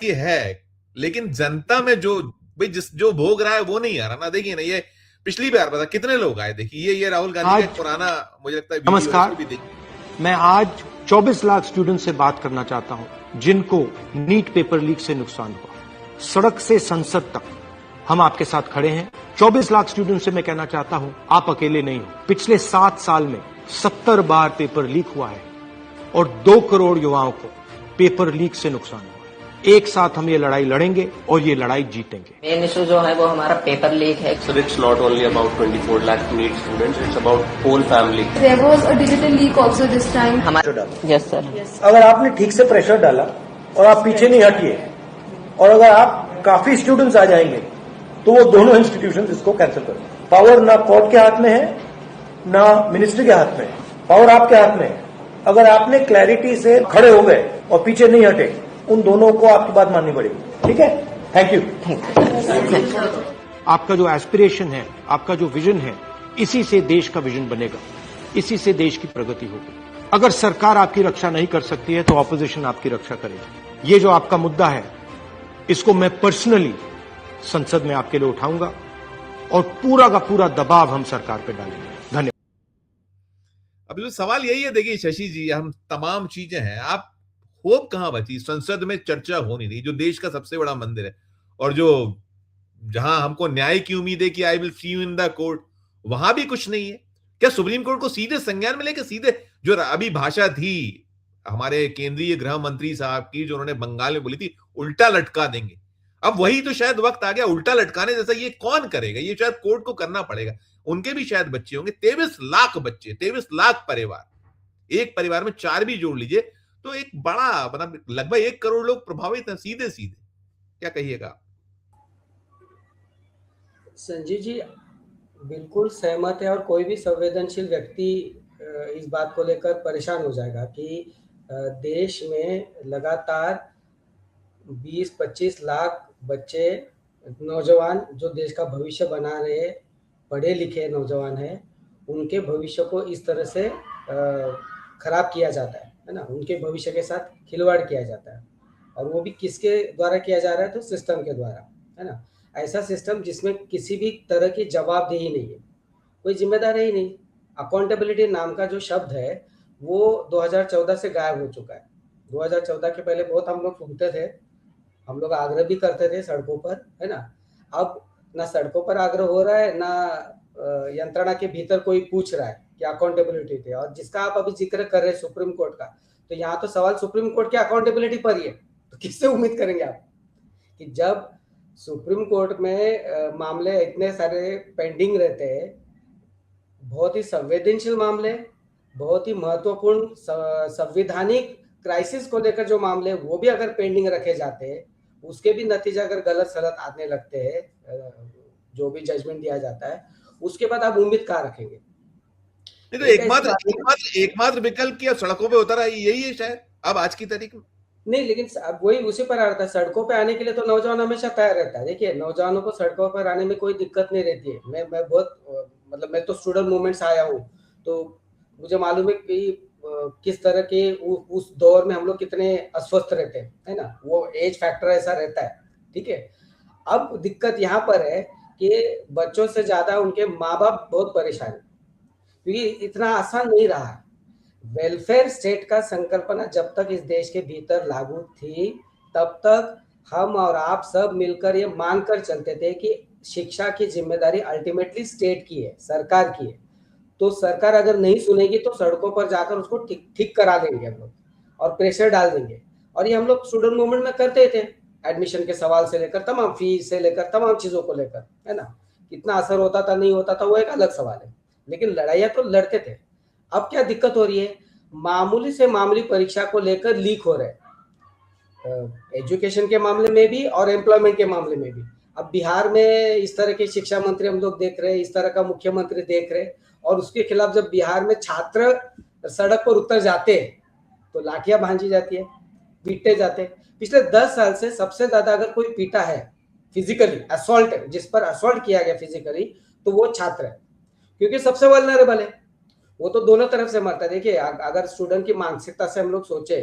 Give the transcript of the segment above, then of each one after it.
की है, लेकिन जनता में जो भाई जो भोग रहा है वो नहीं आ रहा ना। देखिए ना, ये पिछली बार पता कितने लोग आए। देखिए ये राहुल गांधी का एक पुराना मुझे लगता है वीडियो है, उसको भी देखिए। मैं आज 24 लाख स्टूडेंट से बात करना चाहता हूं जिनको नीट पेपर लीक से नुकसान हुआ। सड़क से संसद तक हम आपके साथ खड़े हैं। 24 लाख स्टूडेंट से मैं कहना चाहता हूं, आप अकेले नहीं हो। पिछले 7 साल में 70 बार पेपर लीक हुआ है और 2 करोड़ युवाओं को पेपर लीक से नुकसान हुआ है। एक साथ हम ये लड़ाई लड़ेंगे और ये लड़ाई जीतेंगे। मेन इशू जो है वो हमारा पेपर लीक है। So it's not only about 24 lakh NEET students, it's about whole family. There was a digital leak also this time. Yes sir. अगर आपने ठीक से प्रेशर डाला और आप पीछे नहीं हटिए और अगर आप काफी स्टूडेंट्स आ जाएंगे तो वो दोनों इंस्टीट्यूशंस इसको कैंसिल करें। पावर ना कोर्ट के हाथ में है ना मिनिस्ट्री के हाथ में है, पावर आपके हाथ में है। अगर आपने क्लैरिटी से खड़े हो गए और पीछे नहीं हटे, उन दोनों को आपकी बात माननी पड़ेगी। ठीक है, थैंक यू। आपका जो एस्पिरेशन है, आपका जो विजन है, इसी से देश का विजन बनेगा, इसी से देश की प्रगति होगी। अगर सरकार आपकी रक्षा नहीं कर सकती है तो ऑपोजिशन आपकी रक्षा करेगी। ये जो आपका मुद्दा है, इसको मैं पर्सनली संसद में आपके लिए उठाऊंगा और पूरा का पूरा दबाव हम सरकार पे डालेंगे। धन्यवाद। अब जो सवाल यही है, देखिए शशि जी, हम तमाम चीजें हैं, आप होप कहां बची? संसद में चर्चा हो नहीं रही, जो देश का सबसे बड़ा मंदिर है और जो जहां हमको न्याय की उम्मीद है कि I will see you in the court, वहां भी कुछ नहीं है। क्या सुप्रीम कोर्ट को सीधे संज्ञान में लेकर सीधे जो अभी भाषा थी हमारे केंद्रीय गृह मंत्री साहब की, जो उन्होंने बंगाल में बोली थी, उल्टा लटका देंगे, अब वही तो शायद वक्त आ गया उल्टा लटकाने जैसा। ये कौन करेगा? ये शायद कोर्ट को करना पड़ेगा। उनके भी शायद बच्चे होंगे, 23 लाख बच्चे, 23 लाख परिवार, एक परिवार में 4 भी जोड़ लीजिए तो एक बड़ा मतलब लगभग 1 करोड़ लोग प्रभावित हैं सीधे सीधे। क्या कहिएगा? संजीव जी बिल्कुल सहमत है और कोई भी संवेदनशील व्यक्ति इस बात को लेकर परेशान हो जाएगा कि देश में लगातार 20-25 लाख बच्चे, नौजवान जो देश का भविष्य बना रहे पढ़े लिखे नौजवान हैं, उनके भविष्य को इस तरह से खराब किया जाता है ना, उनके भविष्य के साथ खिलवाड़ किया जाता है। और वो भी किसके द्वारा किया जा रहा है? तो सिस्टम के द्वारा, है ना। ऐसा सिस्टम जिसमें किसी भी तरह की जवाबदेही नहीं है, कोई जिम्मेदारी ही नहीं। अकाउंटेबिलिटी नाम का जो शब्द है वो 2014 से गायब हो चुका है। 2014 के पहले बहुत हम लोग सुनते थे, हम लोग आग्रह भी करते थे सड़कों पर, है ना। अब ना सड़कों पर आग्रह हो रहा है, ना यंत्रणा के भीतर कोई पूछ रहा है कि अकाउंटेबिलिटी थे। और जिसका आप अभी जिक्र कर रहे हैं सुप्रीम कोर्ट का, तो यहाँ तो सवाल सुप्रीम कोर्ट के अकाउंटेबिलिटी पर ही है। तो किससे उम्मीद करेंगे आप कि जब सुप्रीम कोर्ट में मामले इतने सारे पेंडिंग रहते हैं, बहुत ही संवेदनशील मामले, बहुत ही महत्वपूर्ण संवैधानिक क्राइसिस को लेकर जो मामले वो भी अगर पेंडिंग रखे जाते हैं, उसके भी नतीजे अगर गलत सलत आने लगते हैं, जो भी जजमेंट दिया जाता है, उसके बाद आप उम्मीद कहाँ रखेंगे? नहीं तो एकमात्र विकल्प क्या सड़कों पे होता रहा, यही है शायद अब आज की तारीख में। नहीं, लेकिन अब वही उसी पर आ रहा था। सड़कों पे आने के लिए तो नौजवान हमेशा तैयार रहता है। देखिए, नौजवानों को सड़कों पर आने में कोई दिक्कत नहीं रहती है। मैं बहुत मतलब मैं तो स्टूडेंट मूवमेंट से आया हूँ, तो मुझे मालूम है कि किस तरह के उस दौर में हम लोग कितने अस्वस्थ रहते हैं, है ना। वो एज फैक्टर ऐसा रहता है, ठीक है। अब दिक्कत यहाँ पर है कि बच्चों से ज्यादा उनके माँ बाप बहुत परेशान है, क्योंकि इतना आसान नहीं रहा। वेलफेयर स्टेट का संकल्पना जब तक इस देश के भीतर लागू थी, तब तक हम और आप सब मिलकर ये मानकर चलते थे कि शिक्षा की जिम्मेदारी अल्टीमेटली स्टेट की है, सरकार की है। तो सरकार अगर नहीं सुनेगी तो सड़कों पर जाकर उसको ठीक करा देंगे हम लोग और प्रेशर डाल देंगे। और ये हम लोग स्टूडेंट मूवमेंट में करते थे, एडमिशन के सवाल से लेकर तमाम फीस से लेकर तमाम चीजों को लेकर, है ना। कितना असर होता था नहीं होता था वो एक अलग सवाल है, लेकिन लड़ाइयाँ तो लड़ते थे। अब क्या दिक्कत हो रही है? मामूली से मामूली परीक्षा को लेकर लीक हो रहे हैं, एजुकेशन के मामले में भी और एम्प्लॉयमेंट के मामले में भी। अब बिहार में इस तरह के शिक्षा मंत्री हम लोग देख रहे हैं, इस तरह का मुख्यमंत्री देख रहे हैं, और उसके खिलाफ जब बिहार में छात्र सड़क पर उतर जाते हैं तो लाठियां भांजी जाती है, पीटे जाते हैं। पिछले 10 साल से सबसे ज्यादा अगर कोई पीटा है फिजिकली, असॉल्ट, जिस पर असॉल्ट किया गया फिजिकली, तो वो छात्र है, क्योंकि सबसे वल्नरेबल है। वो तो दोनों तरफ से मरता है। देखिए, अगर स्टूडेंट की मानसिकता से हम लोग सोचे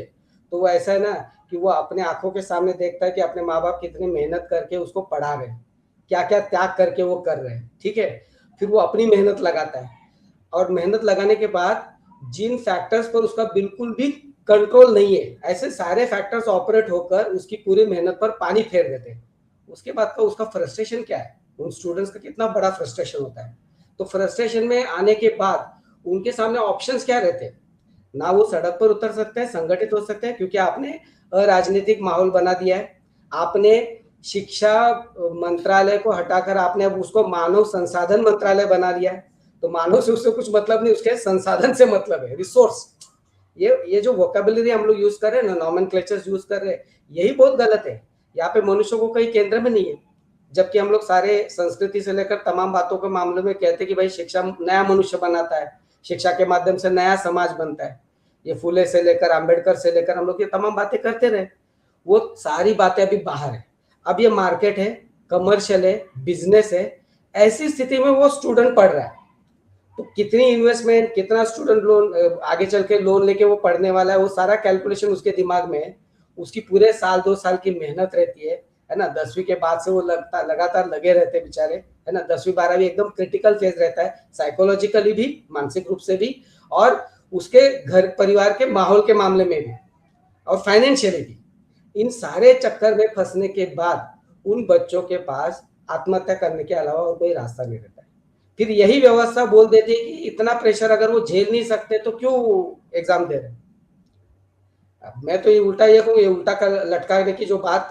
तो वो ऐसा है ना कि वो अपने आंखों के सामने देखता है कि अपने माँ बाप कितनी मेहनत करके उसको पढ़ा रहे हैं, क्या क्या त्याग करके वो कर रहे हैं, ठीक है। फिर वो अपनी मेहनत लगाता है, और मेहनत लगाने के बाद जिन फैक्टर्स पर उसका बिल्कुल भी कंट्रोल नहीं है, ऐसे सारे फैक्टर्स ऑपरेट होकर उसकी पूरी मेहनत पर पानी फेर देते हैं। उसके बाद का उसका फ्रस्ट्रेशन क्या है, उन स्टूडेंट्स का कितना बड़ा फ्रस्ट्रेशन होता है। तो फ्रस्ट्रेशन में आने के बाद उनके सामने ऑप्शंस क्या रहते हैं, ना वो सड़क पर उतर सकते हैं, संगठित हो सकते हैं, क्योंकि आपने अराजनीतिक माहौल बना दिया है। आपने शिक्षा मंत्रालय को हटाकर आपने अब उसको मानव संसाधन मंत्रालय बना दिया है। तो मानव से उससे कुछ मतलब नहीं, उसके संसाधन से मतलब है, रिसोर्स। ये जो वोकेबुलरी हम लोग यूज कर रहे हैं ना, नॉमेनक्लेचर्स यूज कर रहे हैं, यही बहुत गलत है। यहाँ पे मनुष्य को कहीं केंद्र में नहीं है, जबकि हम लोग सारे संस्कृति से लेकर तमाम बातों के मामले में कहते हैं कि भाई शिक्षा नया मनुष्य बनाता है, शिक्षा के माध्यम से नया समाज बनता है। ये फुले से लेकर अम्बेडकर से लेकर हम लोग ये तमाम बातें करते रहे, वो सारी बातें अभी बाहर है। अब ये मार्केट है, कमर्शियल है, बिजनेस है, ऐसी स्थिति में वो स्टूडेंट पढ़ रहा है। तो कितनी इन्वेस्टमेंट, कितना स्टूडेंट लोन आगे चल के लोन लेके वो पढ़ने वाला है, वो सारा कैलकुलेशन उसके दिमाग में है। उसकी पूरे साल 2 साल की मेहनत रहती है ना। 10वीं के बाद से वो लगातार लगे रहते हैं बेचारे, है ना। 10वीं 12वीं एकदम क्रिटिकल फेज रहता है, साइकोलॉजिकली भी, मानसिक रूप से भी, और उसके घर परिवार के माहौल के मामले में भी, और फाइनेंशियली भी। इन सारे चक्कर में फंसने के बाद उन बच्चों के पास आत्महत्या करने के अलावा और कोई रास्ता नहीं रहता है। फिर यही व्यवस्था बोल देती है कि इतना प्रेशर अगर वो झेल नहीं सकते तो क्यों एग्जाम दे रहे। अब मैं तो ये उल्टा ये कहूँ, ये उल्टा कर लटकाने की जो बात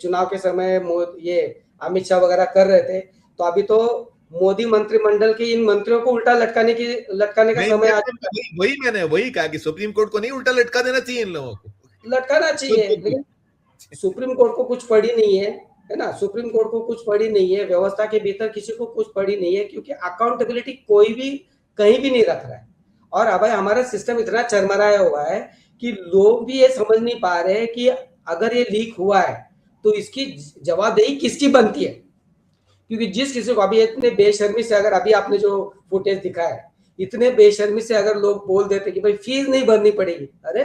चुनाव के समय ये अमित शाह वगैरह कर रहे थे, तो अभी तो मोदी मंत्रिमंडल के इन मंत्रियों को उल्टा लटकाने का समय मैंने वही कहा कि सुप्रीम कोर्ट को नहीं उल्टा लटका देना चाहिए, इन लोगों को लटकाना चाहिए। लेकिन सुप्रीम कोर्ट को कुछ पड़ी नहीं है ना, सुप्रीम कोर्ट को कुछ पड़ी नहीं है, व्यवस्था के भीतर किसी को कुछ पड़ी नहीं है, क्योंकि अकाउंटेबिलिटी कोई भी कहीं भी नहीं रख रहा है। और अब हमारा सिस्टम इतना चरमराया हुआ है कि लोग भी ये समझ नहीं पा रहे कि अगर ये लीक हुआ है तो इसकी जवाबदेही किसकी बनती है। क्योंकि जिस किसी को अभी इतने बेशर्मी से, अगर अभी आपने जो फुटेज दिखाया है, इतने बेशर्मी से अगर लोग बोल देते कि भाई फीस नहीं भरनी पड़ेगी, अरे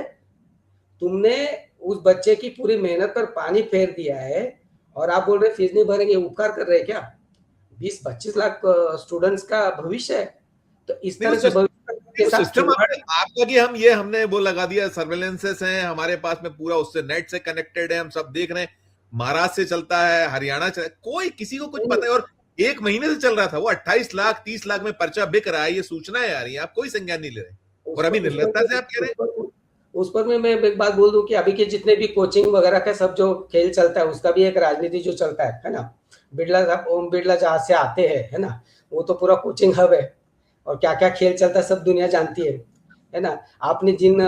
तुमने उस बच्चे की पूरी मेहनत पर पानी फेर दिया है और आप बोल रहे फीस नहीं भरेंगे, उपकार कर रहे हैं क्या? 20-25 लाख स्टूडेंट्स का भविष्य है। तो इस तरह से सिस्टम आपका कि हमने वो लगा दिया, सर्वेलेंसेस हैं हमारे पास में पूरा, उससे नेट से कनेक्टेड है, हम सब देख रहे हैं, महाराष्ट्र से चलता है, हरियाणा चलता है, कोई किसी को कुछ पता है। और 1 महीने से चल रहा था वो 28 लाख 30 लाख में पर्चा बिक रहा है, ये सूचनाएं आ रही है, आप कोई संज्ञान नहीं ले रहे। और अभी निर्लजता से आप कह रहे हैं। उस पर मैं एक बात बोल दूं कि अभी के जितने भी कोचिंग वगैरह का सब जो खेल चलता है, उसका भी एक राजनीति जो चलता है ना। बिरला साहब, ओम बिरला जहाँ से आते हैं, है ना, वो तो पूरा कोचिंग हब है, और क्या क्या खेल चलता है सब दुनिया जानती है ना। आपने जिन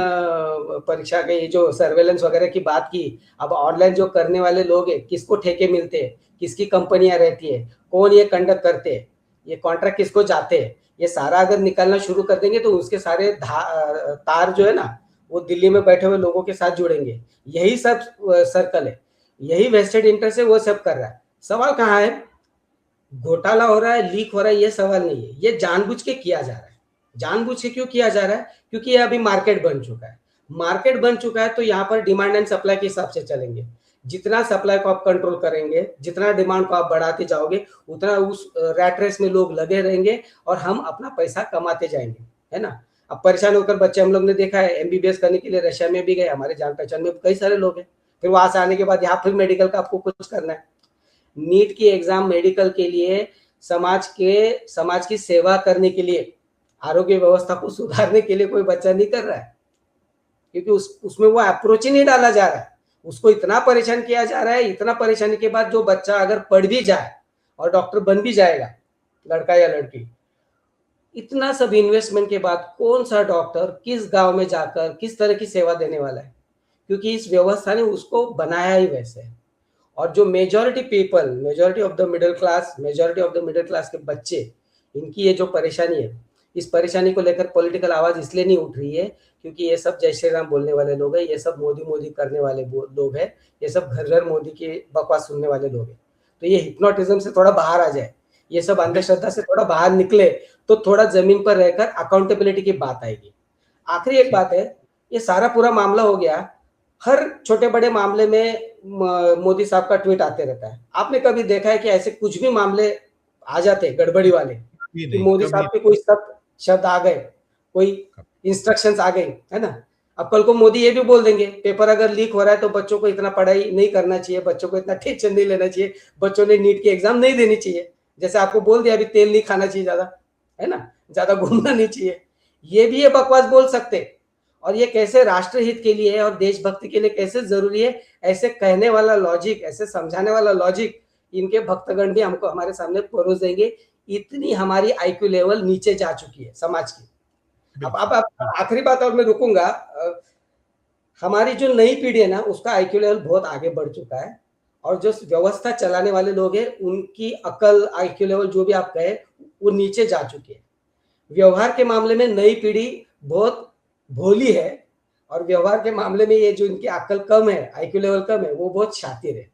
परीक्षा के जो सर्वेलेंस वगैरह की बात की, अब ऑनलाइन जो करने वाले लोग हैं, किसको ठेके मिलते हैं, किसकी कंपनियां रहती है, कौन ये कंडक्ट करते हैं, ये कॉन्ट्रैक्ट किसको जाते हैं, ये सारा अगर निकालना शुरू कर देंगे तो उसके सारे तार जो है ना, वो दिल्ली में बैठे हुए लोगों के साथ जुड़ेंगे। यही सब सर्कल है, यही वेस्टेड इंटरेस्ट है, वो सब कर रहा है। सवाल कहाँ है? घोटाला हो रहा है, लीक हो रहा है, ये सवाल नहीं है, ये जानबूझ के किया जा रहा है। जानबूझ के क्यों किया जा रहा है? क्योंकि ये अभी मार्केट बन चुका है। मार्केट बन चुका है तो यहाँ पर डिमांड एंड सप्लाई के हिसाब से चलेंगे। जितना सप्लाई को आप कंट्रोल करेंगे, जितना डिमांड को आप बढ़ाते जाओगे, उतना उस रैट रेस में लोग लगे रहेंगे और हम अपना पैसा कमाते जाएंगे, है ना। अब परेशान होकर बच्चे, हम लोग ने देखा है, एमबीबीएस करने के लिए रशिया में भी गए, हमारे जान पहचान में कई सारे लोग हैं। फिर वहां से आने के बाद यहाँ फिर मेडिकल का आपको कुछ करना है। नीट की एग्जाम मेडिकल के लिए, समाज की सेवा करने के लिए, आरोग्य व्यवस्था को सुधारने के लिए कोई बच्चा नहीं कर रहा है, क्योंकि उसमें वो अप्रोच ही नहीं डाला जा रहा है। उसको इतना परेशान किया जा रहा है, इतना परेशानी के बाद जो बच्चा अगर पढ़ भी जाए और डॉक्टर बन भी जाएगा, लड़का या लड़की, इतना सब इन्वेस्टमेंट के बाद कौन सा डॉक्टर किस गांव में जाकर किस तरह की सेवा देने वाला है? क्योंकि इस व्यवस्था ने उसको बनाया ही वैसे है। और जो majority of the middle class के बच्चे, इनकी ये जो परेशानी है, इस परेशानी को लेकर पॉलिटिकल आवाज इसलिए नहीं उठ रही है क्योंकि ये सब जय श्री राम बोलने वाले लोग हैं, ये सब मोदी करने वाले लोग हैं, ये सब घर घर मोदी की बकवास सुनने वाले लोग हैं। तो ये हिप्नोटिज्म से थोड़ा बाहर आ जाए, ये सब अंधश्रद्धा से थोड़ा बाहर निकले तो थोड़ा जमीन पर रहकर अकाउंटेबिलिटी की बात आएगी। आखिरी एक बात है, ये सारा पूरा मामला हो गया हर छोटे बड़े मामले में मोदी साहब का ट्वीट आते रहता है। आपने कभी देखा है कि ऐसे कुछ भी मामले आ जाते गड़बड़ी वाले कि मोदी साहब के कोई शब्द आ गए, कोई इंस्ट्रक्शंस आ गई, है ना? अब कल को मोदी ये भी बोल देंगे पेपर अगर लीक हो रहा है तो बच्चों को इतना पढ़ाई नहीं करना चाहिए, बच्चों को इतना टेंशन नहीं लेना चाहिए, बच्चों ने नीट की एग्जाम नहीं देनी चाहिए। जैसे आपको बोल दिया अभी तेल नहीं खाना चाहिए ज्यादा, है ना, ज्यादा घूमना नहीं चाहिए, ये भी ये बकवास बोल सकते। और ये कैसे राष्ट्रहित के लिए और देशभक्ति के लिए कैसे जरूरी है, ऐसे कहने वाला लॉजिक, ऐसे समझाने वाला लॉजिक इनके भक्तगण भी हमको हमारे सामने परोस देंगे। इतनी हमारी आईक्यू लेवल नीचे जा चुकी है समाज की। अब आखिरी बात और मैं रुकूंगा, हमारी जो नई पीढ़ी है ना उसका आईक्यू लेवल बहुत आगे बढ़ चुका है, और जो व्यवस्था चलाने वाले लोग हैं उनकी अकल, आईक्यू लेवल जो भी आप कहे वो नीचे जा चुकी है। व्यवहार के मामले में नई पीढ़ी बहुत भोली है, और व्यवहार के मामले में ये जो इनकी अकल कम है, आईक्यू लेवल कम है, वो बहुत शातिर है।